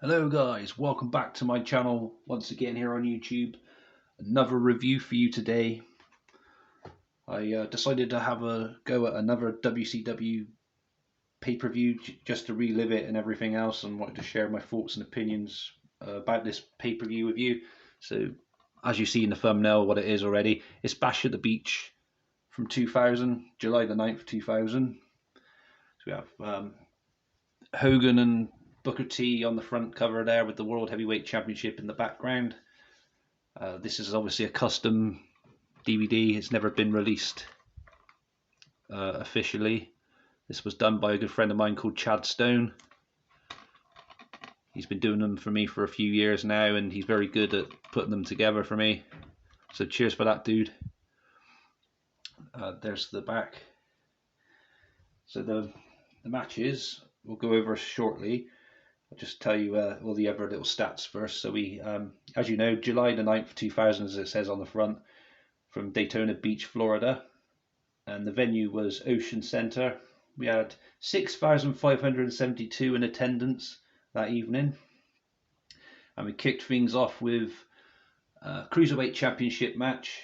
Hello guys, welcome back to my channel once again here on YouTube. Another review for you today. I decided to have a go at another WCW pay-per-view just to relive it and everything else, and wanted to share my thoughts and opinions about this pay-per-view with you. So as you see in the thumbnail what it is already, it's Bash at the Beach from 2000, July the 9th 2000. So we have Hogan and Booker T on the front cover there with the World Heavyweight Championship in the background. This is obviously a custom DVD. It's never been released officially. This was done by a good friend of mine called Chad Stone. He's been doing them for me for a few years now, and he's very good at putting them together for me. So cheers for that, dude. There's the back. So the matches we'll go over shortly. I'll just tell you all the other little stats first. So we, as you know, July the 9th, 2000, as it says on the front, from Daytona Beach, Florida. And the venue was Ocean Center. We had 6,572 in attendance that evening. And we kicked things off with a Cruiserweight Championship match.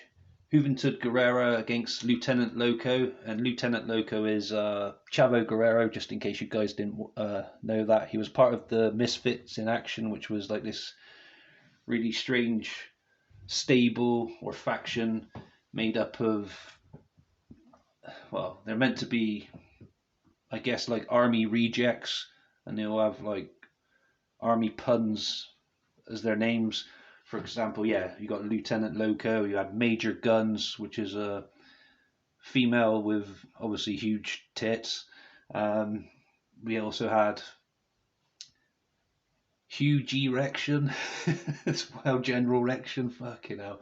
Juventud Guerrera against Lieutenant Loco, and Lieutenant Loco is Chavo Guerrero, just in case you guys didn't know that. He was part of the Misfits in Action, which was like this really strange stable or faction made up of, well, they're meant to be, I guess, like army rejects, and they'll have like army puns as their names. For example, yeah, you got Lieutenant Loco, you had Major Guns, which is a female with obviously huge tits. We also had Huge Erection as well, General Erection, fucking hell.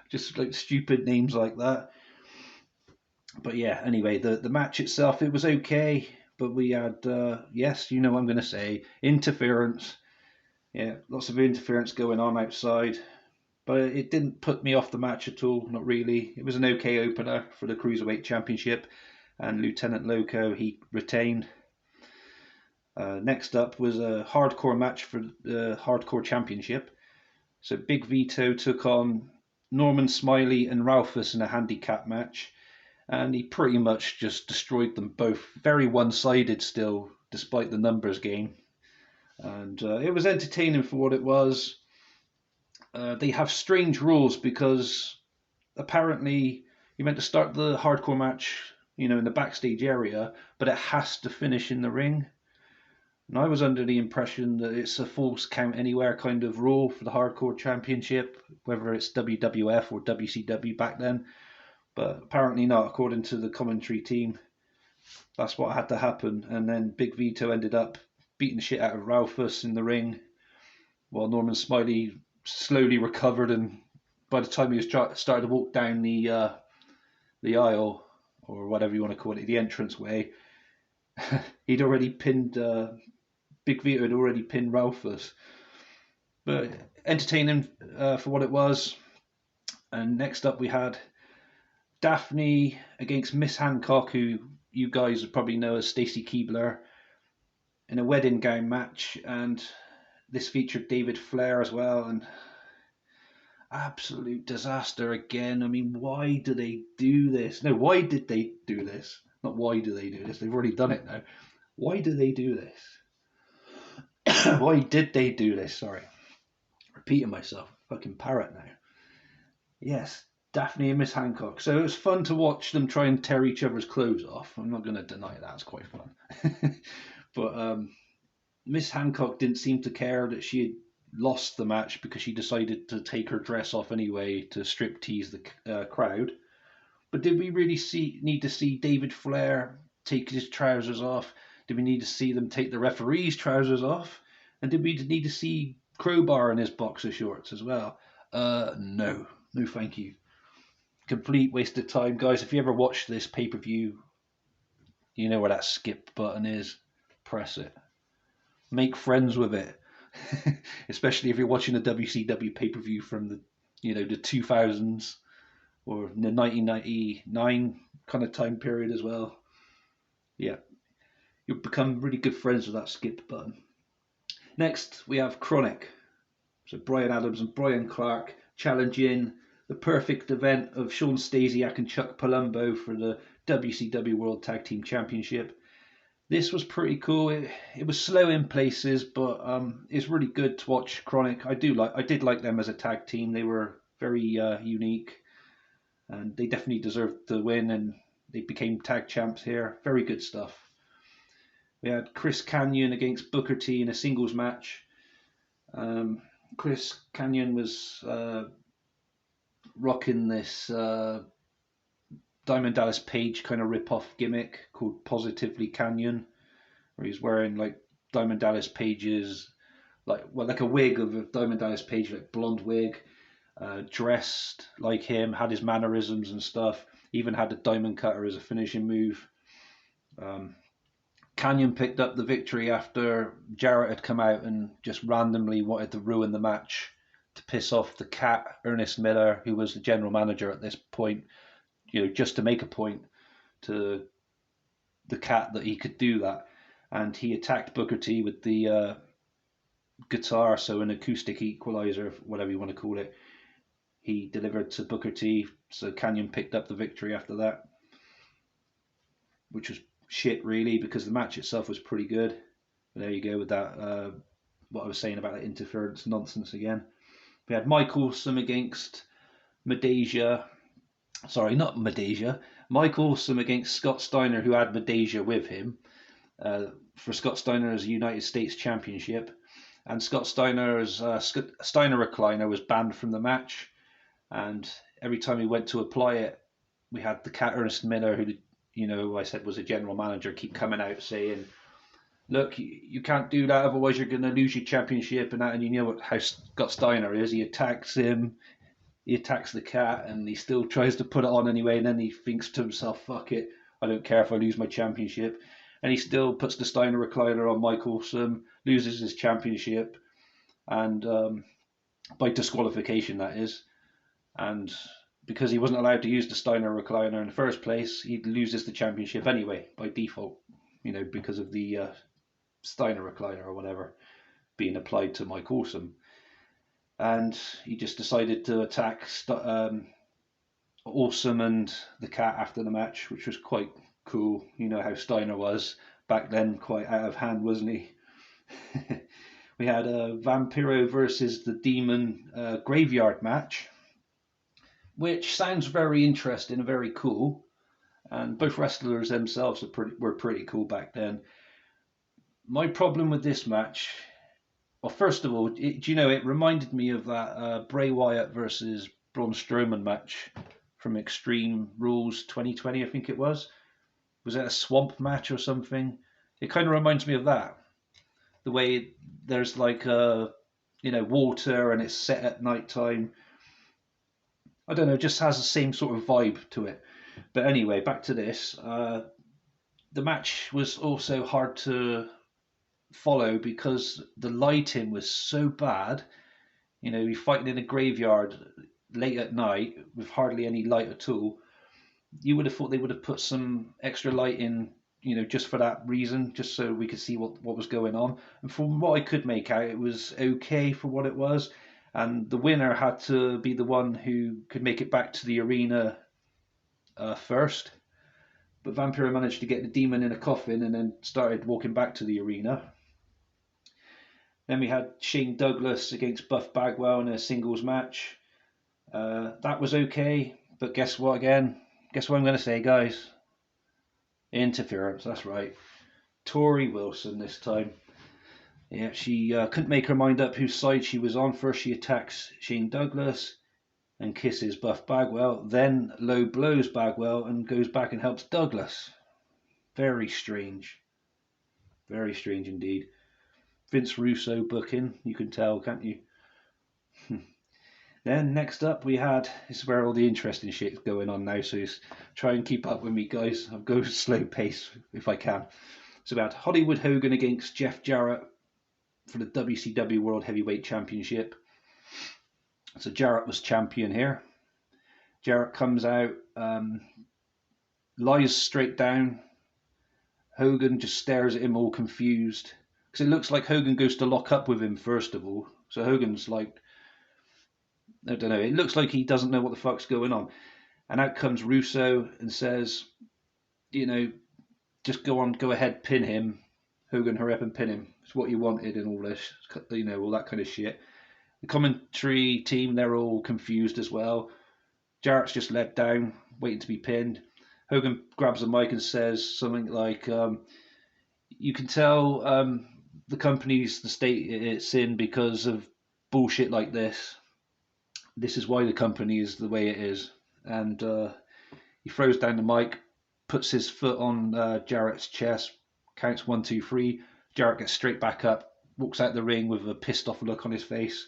Just like stupid names like that. But yeah, anyway, the match itself, it was okay, but we had, yes, you know what I'm going to say, interference. Yeah, lots of interference going on outside, but it didn't put me off the match at all, not really. It was an okay opener for the Cruiserweight Championship, and Lieutenant Loco, he retained. Next up was a hardcore match for the Hardcore Championship. So Big Vito took on Norman Smiley and Ralphus in a handicap match, and he pretty much just destroyed them both. Very one-sided still, despite the numbers game. And it was entertaining for what it was. They have strange rules because apparently you're meant to start the hardcore match, in the backstage area, but it has to finish in the ring. And I was under the impression that it's a false count anywhere kind of rule for the Hardcore Championship, whether it's WWF or WCW back then. But apparently not, according to the commentary team. That's what had to happen. And then Big Vito ended up beating the shit out of Ralphus in the ring, while Norman Smiley slowly recovered, and by the time he was started to walk down the aisle, or whatever you want to call it, the entrance way, he'd already pinned, Big Vito had already pinned Ralphus. But entertaining for what it was. And next up we had Daphne against Miss Hancock, who you guys would probably know as Stacy Keibler, in a wedding gown match, and this featured David Flair as well, and absolute disaster again. I mean, why do they do this? No, why did they do this? Not why do they do this, they've already done it now. Why do they do this? Why did they do this? Sorry. Repeating myself. Fucking parrot now. Yes, Daphne and Miss Hancock. So it was fun to watch them try and tear each other's clothes off. I'm not going to deny that. It's quite fun. But Miss Hancock didn't seem to care that she had lost the match, because she decided to take her dress off anyway to strip tease the crowd. But did we really need to see David Flair take his trousers off? Did we need to see them take the referee's trousers off? And did we need to see Crowbar in his boxer shorts as well? No, thank you. Complete waste of time, guys. If you ever watch this pay-per-view, you know where that skip button is. Press it. Make friends with it. Especially if you're watching a WCW pay-per-view from the 2000s or the 1999 kind of time period as well. Yeah, you'll become really good friends with that skip button. Next, we have Chronic. So Brian Adams and Brian Clark challenging the perfect event of Sean Stasiak and Chuck Palumbo for the WCW World Tag Team Championship. This was pretty cool. It was slow in places, but it's really good to watch Chronic. I did like them as a tag team. They were very unique, and they definitely deserved the win. And they became tag champs here. Very good stuff. We had Chris Kanyon against Booker T in a singles match. Chris Kanyon was rocking this Diamond Dallas Page kind of rip-off gimmick called Positively Canyon, where he's wearing like Diamond Dallas Page's like a wig of a Diamond Dallas Page, like blonde wig, dressed like him, had his mannerisms and stuff. Even had the Diamond Cutter as a finishing move. Canyon picked up the victory after Jarrett had come out and just randomly wanted to ruin the match to piss off the Cat, Ernest Miller, who was the general manager at this point, just to make a point to the Cat that he could do that. And he attacked Booker T with the guitar, so an acoustic equalizer, whatever you want to call it. He delivered to Booker T, so Canyon picked up the victory after that, which was shit really, because the match itself was pretty good. But there you go with that, what I was saying about that interference nonsense again. We had Mike Awesome against Medeja. Sorry, not Medeja. Mike Awesome against Scott Steiner, who had Medeja with him, for Scott Steiner's United States Championship. And Scott Steiner's Steiner recliner was banned from the match. And every time he went to apply it, we had the Cat Ernest Miller, who I said was a general manager, keep coming out saying, look, you can't do that, otherwise you're going to lose your championship and that. And you know how Scott Steiner is. He attacks him, he attacks the Cat, and he still tries to put it on anyway. And then he thinks to himself, fuck it, I don't care if I lose my championship. And he still puts the Steiner recliner on Mike Awesome, loses his championship, and by disqualification, that is. And because he wasn't allowed to use the Steiner recliner in the first place, he loses the championship anyway by default, because of the Steiner recliner or whatever being applied to Mike Awesome. And he just decided to attack Awesome and the Cat after the match, which was quite cool. You know how Steiner was back then, quite out of hand, wasn't he? We had a Vampiro versus the Demon graveyard match, which sounds very interesting and very cool. And both wrestlers themselves were pretty cool back then. My problem with this match, well, first of all, it reminded me of that Bray Wyatt versus Braun Strowman match from Extreme Rules 2020, I think it was. Was it a swamp match or something? It kind of reminds me of that. The way there's like water and it's set at night time. I don't know, it just has the same sort of vibe to it. But anyway, back to this. The match was also hard to follow because the lighting was so bad. You're fighting in a graveyard late at night with hardly any light at all. You would have thought they would have put some extra light in, just for that reason, just so we could see what was going on. And from what I could make out, it was okay for what it was. And the winner had to be the one who could make it back to the arena first. But Vampiro managed to get the Demon in a coffin and then started walking back to the arena. Then we had Shane Douglas against Buff Bagwell in a singles match. That was okay, but guess what again? Guess what I'm going to say, guys? Interference, that's right. Tori Wilson this time. Yeah, she couldn't make her mind up whose side she was on. First she attacks Shane Douglas and kisses Buff Bagwell, then low blows Bagwell and goes back and helps Douglas. Very strange. Very strange indeed. Vince Russo booking, you can tell, can't you? Then next up we had, this is where all the interesting shit's going on now, so try and keep up with me, guys. I'll go slow pace if I can. So we had Hollywood Hogan against Jeff Jarrett for the WCW World Heavyweight Championship. So Jarrett was champion here. Jarrett comes out, lies straight down. Hogan just stares at him all confused, because it looks like Hogan goes to lock up with him first of all. So Hogan's like, I don't know, it looks like he doesn't know what the fuck's going on. And out comes Russo and says, you know, just go ahead, pin him. Hogan, hurry up and pin him. It's what you wanted and all this, you know, all that kind of shit. The commentary team, they're all confused as well. Jarrett's just let down, waiting to be pinned. Hogan grabs the mic and says something like, you can tell the company's the state it's in because of bullshit like this. This is why the company is the way it is. And he throws down the mic, puts his foot on Jarrett's chest, counts 1, 2, 3. Jarrett gets straight back up, walks out the ring with a pissed off look on his face.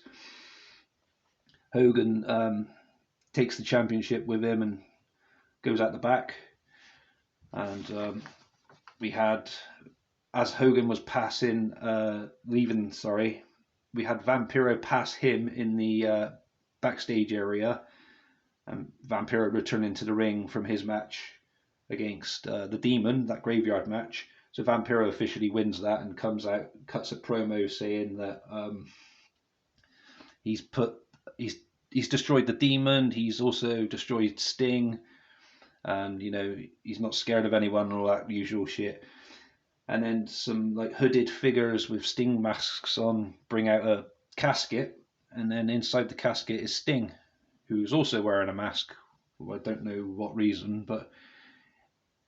Hogan takes the championship with him and goes out the back. And we had, as Hogan was leaving, we had Vampiro pass him in the backstage area, and Vampiro returning to the ring from his match against the Demon, that graveyard match. So Vampiro officially wins that and comes out, cuts a promo saying that he's destroyed the Demon, he's also destroyed Sting, and you know he's not scared of anyone and all that usual shit. And then some like hooded figures with Sting masks on bring out a casket, and then inside the casket is Sting, who's also wearing a mask. Well, I don't know what reason, but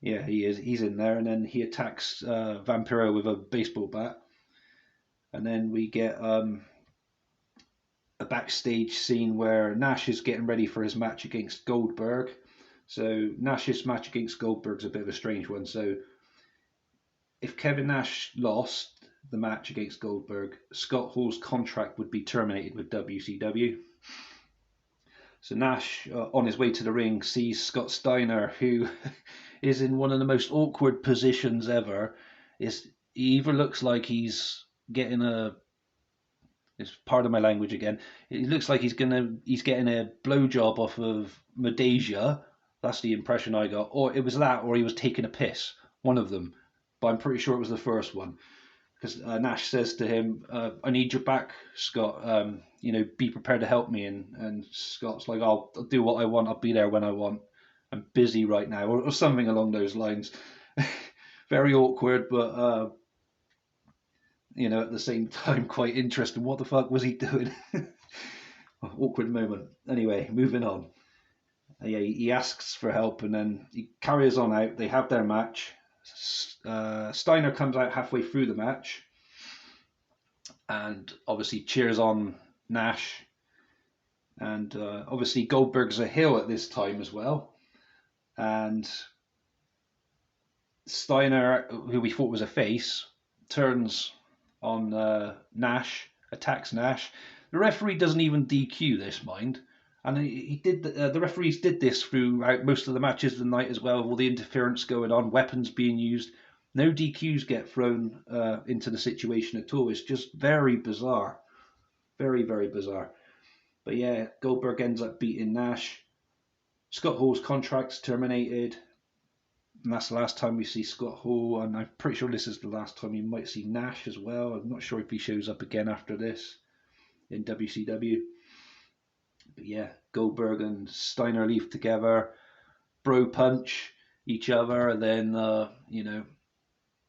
yeah, he is. He's in there, and then he attacks Vampiro with a baseball bat, and then we get a backstage scene where Nash is getting ready for his match against Goldberg. So Nash's match against Goldberg's a bit of a strange one. So if Kevin Nash lost the match against Goldberg, Scott Hall's contract would be terminated with WCW. So Nash, on his way to the ring, sees Scott Steiner, who is in one of the most awkward positions ever. He either looks like he's getting it's part of my language again. It looks like he's getting a blowjob off of Medeja. That's the impression I got. Or it was that, or he was taking a piss. One of them. But I'm pretty sure it was the first one. Because Nash says to him, I need your back, Scott. Be prepared to help me. And Scott's like, I'll do what I want. I'll be there when I want. I'm busy right now. Or something along those lines. Very awkward, but, at the same time, quite interesting. What the fuck was he doing? Awkward moment. Anyway, moving on. Yeah, he asks for help and then he carries on out. They have their match. Steiner comes out halfway through the match and obviously cheers on Nash. And obviously Goldberg's a heel at this time as well. And Steiner, who we thought was a face, turns on Nash, attacks Nash. The referee doesn't even DQ this, mind. And he did. The referees did this throughout most of the matches of the night as well, with all the interference going on, weapons being used. No DQs get thrown into the situation at all. It's just very bizarre. Very, very bizarre. But yeah, Goldberg ends up beating Nash. Scott Hall's contract's terminated. And that's the last time we see Scott Hall. And I'm pretty sure this is the last time you might see Nash as well. I'm not sure if he shows up again after this in WCW. But yeah, Goldberg and Steiner leave together, bro punch each other, and then,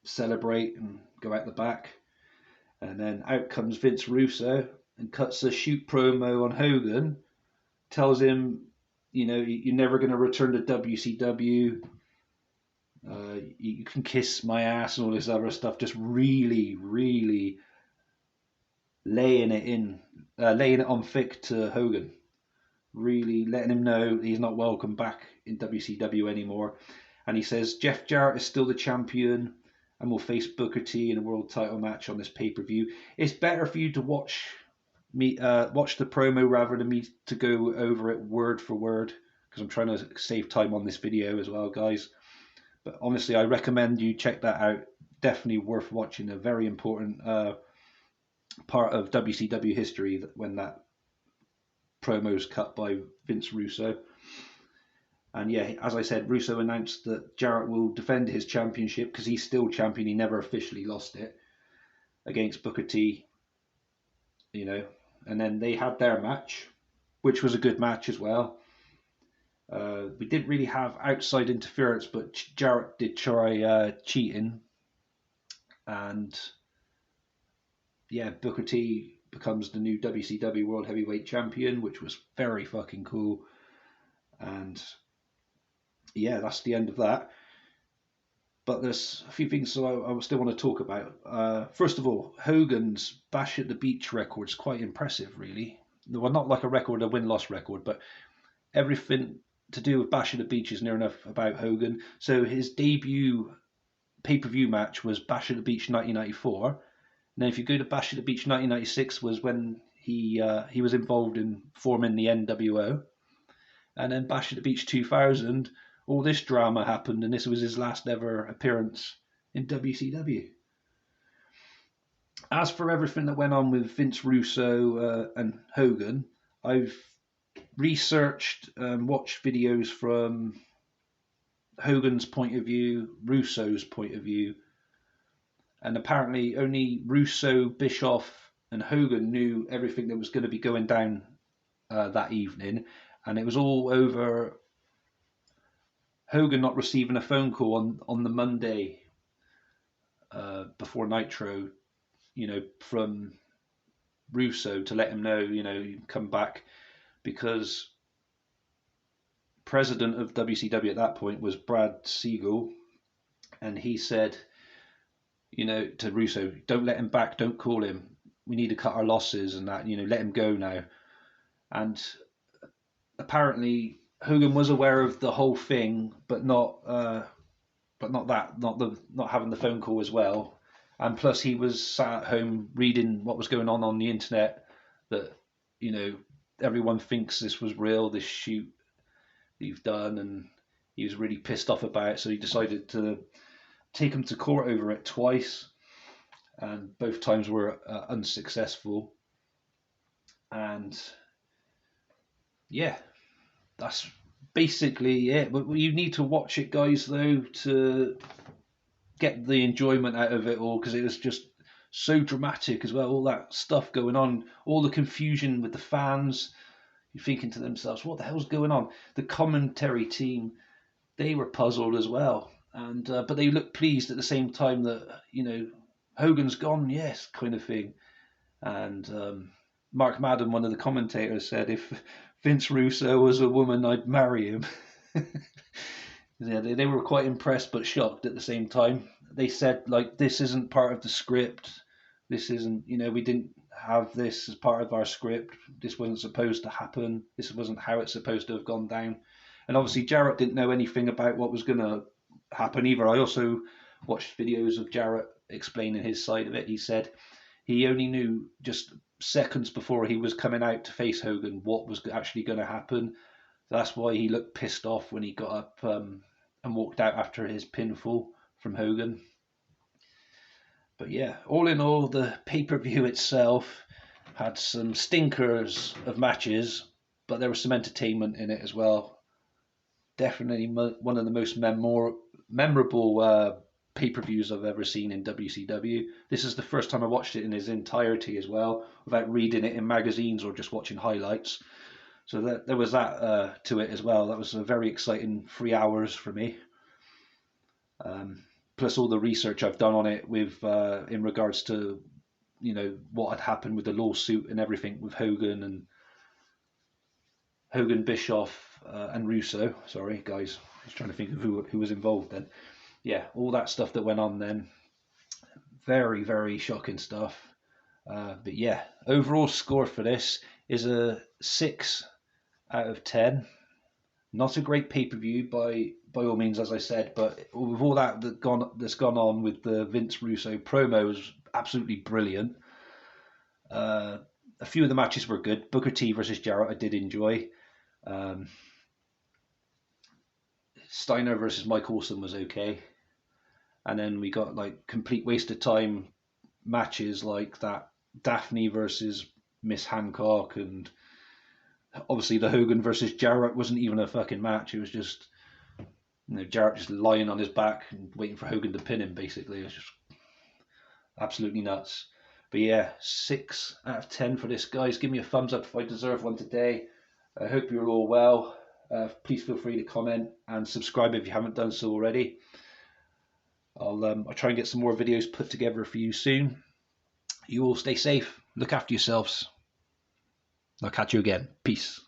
celebrate and go out the back. And then out comes Vince Russo and cuts a shoot promo on Hogan, tells him, you're never going to return to WCW. You can kiss my ass and all this other stuff. Just really, really laying it on thick to Hogan. Really letting him know he's not welcome back in WCW anymore. And he says Jeff Jarrett is still the champion and will face Booker T in a world title match on this pay-per-view. It's better for you to watch the promo rather than me to go over it word for word, because I'm trying to save time on this video as well, guys. But honestly, I recommend you check that out. Definitely worth watching. A very important part of WCW history when that promos cut by Vince Russo. And yeah, as I said, Russo announced that Jarrett will defend his championship because he's still champion. He never officially lost it. against Booker T, and then they had their match, which was a good match as well. We didn't really have outside interference, but Jarrett did try cheating, and yeah, Booker T becomes the new WCW World Heavyweight Champion, which was very fucking cool. And yeah, that's the end of that. But there's a few things I still want to talk about. First of all, Hogan's Bash at the Beach record is quite impressive, really. Well, not like a record, a win-loss record, but everything to do with Bash at the Beach is near enough about Hogan. So his debut pay-per-view match was Bash at the Beach 1994. Now, if you go to Bash at the Beach 1996, was when he was involved in forming the NWO, and then Bash at the Beach 2000, all this drama happened, and this was his last ever appearance in WCW. As for everything that went on with Vince Russo and Hogan, I've researched and watched videos from Hogan's point of view, Russo's point of view, and apparently only Russo, Bischoff, and Hogan knew everything that was going to be going down that evening, and it was all over Hogan not receiving a phone call on the Monday before Nitro, from Russo to let him know, you come back, because president of WCW at that point was Brad Siegel, and he said, to Russo, don't let him back, don't call him. We need to cut our losses and that, let him go now. And apparently Hogan was aware of the whole thing, but not having the phone call as well. And plus he was sat at home reading what was going on the internet, that, everyone thinks this was real, this shoot that you've done, and he was really pissed off about it. So he decided to take him to court over it twice, and both times were unsuccessful. And yeah, that's basically it. But you need to watch it, guys, though, to get the enjoyment out of it all, because it was just so dramatic as well. All that stuff going on, all the confusion with the fans. You're thinking to themselves, what the hell's going on? The commentary team, they were puzzled as well. And but they looked pleased at the same time that, Hogan's gone, yes, kind of thing. And Mark Madden, one of the commentators, said, if Vince Russo was a woman, I'd marry him. Yeah, they were quite impressed but shocked at the same time. They said, like, this isn't part of the script. This isn't, we didn't have this as part of our script. This wasn't supposed to happen. This wasn't how it's supposed to have gone down. And obviously Jarrett didn't know anything about what was going to happen either. I also watched videos of Jarrett explaining his side of it. He said he only knew just seconds before he was coming out to face Hogan what was actually going to happen. That's why he looked pissed off when he got up and walked out after his pinfall from Hogan. But yeah, all in all, the pay-per-view itself had some stinkers of matches, but there was some entertainment in it as well. Definitely one of the most memorable pay-per-views I've ever seen in WCW. This is the first time I watched it in its entirety as well, without reading it in magazines or just watching highlights. So there was that to it as well. That was a very exciting 3 hours for me. Plus all the research I've done on it with in regards to, what had happened with the lawsuit and everything with Hogan, Bischoff, and Russo. Sorry, guys. I was trying to think of who was involved then. Yeah, all that stuff that went on then. Very, very shocking stuff. But yeah, overall score for this is a 6 out of 10. Not a great pay-per-view by all means, as I said, but with all that's gone on with the Vince Russo promos, absolutely brilliant. A few of the matches were good. Booker T versus Jarrett I did enjoy. Steiner versus Mike Awesome was okay. And then we got like complete waste of time matches like that Daphne versus Miss Hancock, and obviously the Hogan versus Jarrett wasn't even a fucking match. It was just, Jarrett just lying on his back and waiting for Hogan to pin him, basically. It was just absolutely nuts. But yeah, 6 out of 10 for this, guys. Give me a thumbs up if I deserve one today. I hope you're all well. Please feel free to comment and subscribe if you haven't done so already. I'll try and get some more videos put together for you soon. You all stay safe. Look after yourselves. I'll catch you again. Peace.